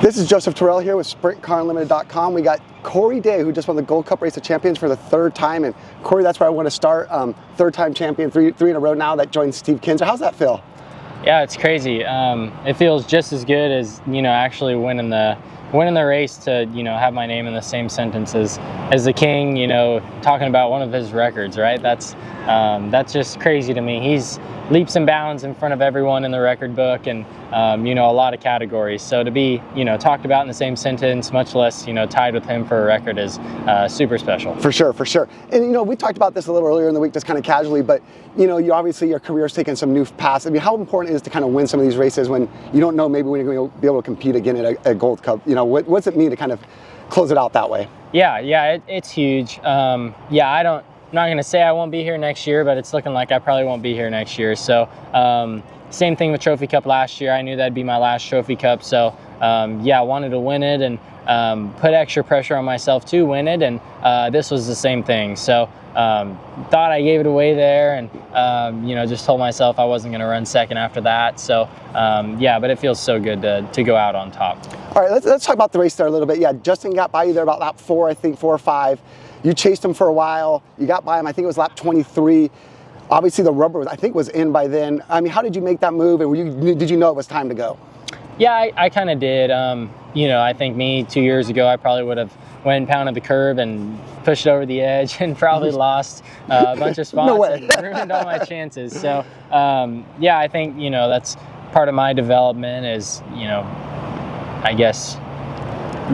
This is Joseph Terrell here with SprintCarUnlimited.com. We got Corey Day, who just won the Gold Cup Race of Champions for the third time. And Corey, that's where I want to start. Third-time champion, three in a row now. That joins Steve Kinser. How's that feel? Yeah, it's crazy. It feels just as good as actually winning the race to have my name in the same sentence as the king. Talking about one of his records, right? That's just crazy to me. He's leaps and bounds in front of everyone in the record book, and a lot of categories. So to be talked about in the same sentence, much less tied with him for a record, is super special. For sure. And we talked about this a little earlier in the week, just kind of casually, but you obviously, your career's taken some new paths. I mean, how important is it to kind of win some of these races when you don't know maybe when you're going to be able to compete again at a Gold Cup? What's it mean to kind of close it out that way? Yeah, it's huge. I'm not going to say I won't be here next year, but it's looking like I probably won't be here next year. So same thing with Trophy Cup last year. I knew that'd be my last Trophy Cup. So I wanted to win it and put extra pressure on myself to win it. And this was the same thing. So thought I gave it away there, and just told myself I wasn't going to run second after that. So but it feels so good to go out on top. All right, let's talk about the race there a little bit. Yeah, Justin got by you there about lap 4, I think 4 or 5. You chased him for a while. You got by him, I think it was lap 23. Obviously the rubber, I think, was in by then. I mean, how did you make that move, and did you know it was time to go? Yeah, I kind of did. I think 2 years ago, I probably would have went and pounded the curb and pushed it over the edge and probably lost a bunch of spots. No way. And ruined all my chances. So, I think, that's part of my development is, I guess,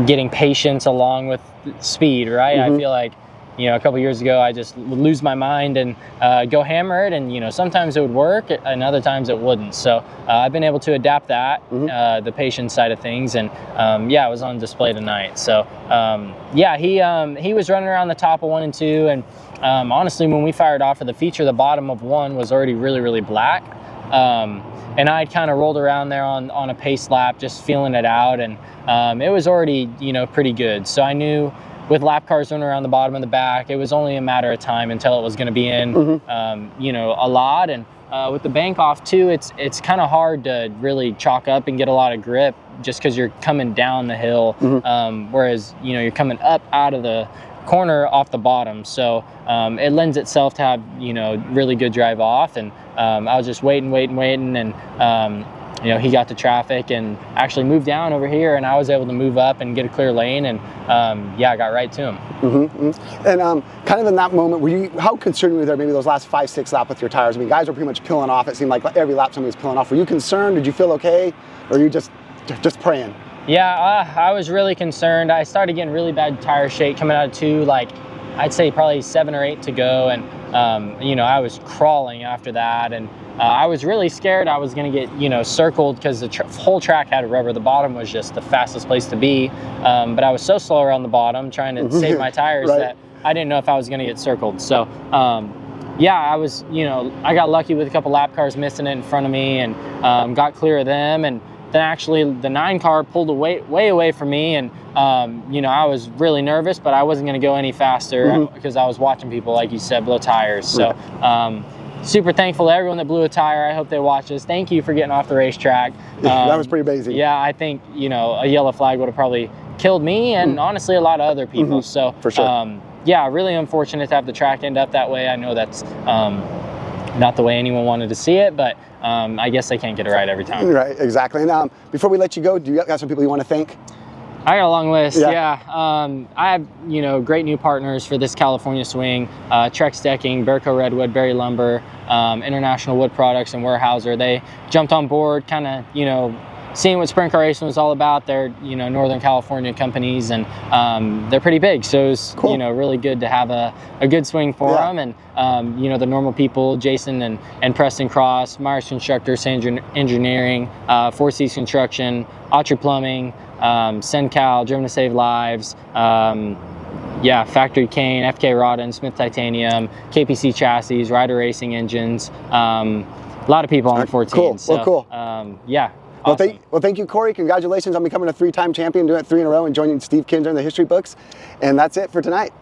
getting patience along with speed, right? Mm-hmm. I feel like, a couple years ago, I just would lose my mind and go hammer it, and sometimes it would work and other times it wouldn't. So I've been able to adapt that, the patience side of things, and it was on display tonight. So he was running around the top of 1 and 2, and honestly, when we fired off for the feature, the bottom of 1 was already really, really black. And I'd kind of rolled around there on a pace lap, just feeling it out, and it was already, pretty good. So I knew with lap cars running around the bottom and the back, it was only a matter of time until it was going to be in, a lot. And with the bank off too, it's kind of hard to really chalk up and get a lot of grip just because you're coming down the hill, whereas, you're coming up out of the corner off the bottom. So it lends itself to have, really good drive off. And I was just waiting, and he got to traffic and actually moved down over here, and I was able to move up and get a clear lane, and I got right to him. And kind of in that moment, how concerned were you there maybe those last 5-6 laps with your tires? I mean, guys were pretty much peeling off. It seemed like every lap somebody was peeling off. Were you concerned? Did you feel okay? Or were you just praying? Yeah, I was really concerned. I started getting really bad tire shake coming out of 2, I'd say probably 7 or 8 to go, and I was crawling after that, and I was really scared I was going to get circled because the whole track had rubber. The bottom was just the fastest place to be, but I was so slow around the bottom trying to save my tires right. that I didn't know if I was going to get circled. So I was I got lucky with a couple lap cars missing it in front of me, and got clear of them, and then actually the 9 car pulled way away from me, and I was really nervous, but I wasn't going to go any faster because I was watching people, like you said, blow tires. So super thankful to everyone that blew a tire. I hope they watch this. Thank you for getting off the racetrack. That was pretty amazing. Yeah, I think a yellow flag would have probably killed me, and honestly a lot of other people. So for sure. Really unfortunate to have the track end up that way. I know that's not the way anyone wanted to see it, but I guess they can't get it right every time. Right, exactly. And before we let you go, do you got some people you want to thank? I got a long list, yeah. I have, great new partners for this California swing, Trex Decking, Bearco Redwood, Berry Lumber, International Wood Products, and Weyerhaeuser. They jumped on board, kind of, seeing what sprint car racing was all about. They're, Northern California companies, and they're pretty big. So it was, cool. Really good to have a good swing for them. And, the normal people, Jason and Preston Cross, Myers Constructor, Sand Engineering, Four Seas Construction, Autry Plumbing, Sencal, Driven to Save Lives, Factory Cane, FK Rodden, Smith Titanium, KPC Chassis, Ryder Racing Engines, a lot of people on the 14. Cool. So, cool. Awesome. Well, thank you, Corey. Congratulations on becoming a 3-time champion, doing it 3 in a row, and joining Steve Kinser in the history books. And that's it for tonight.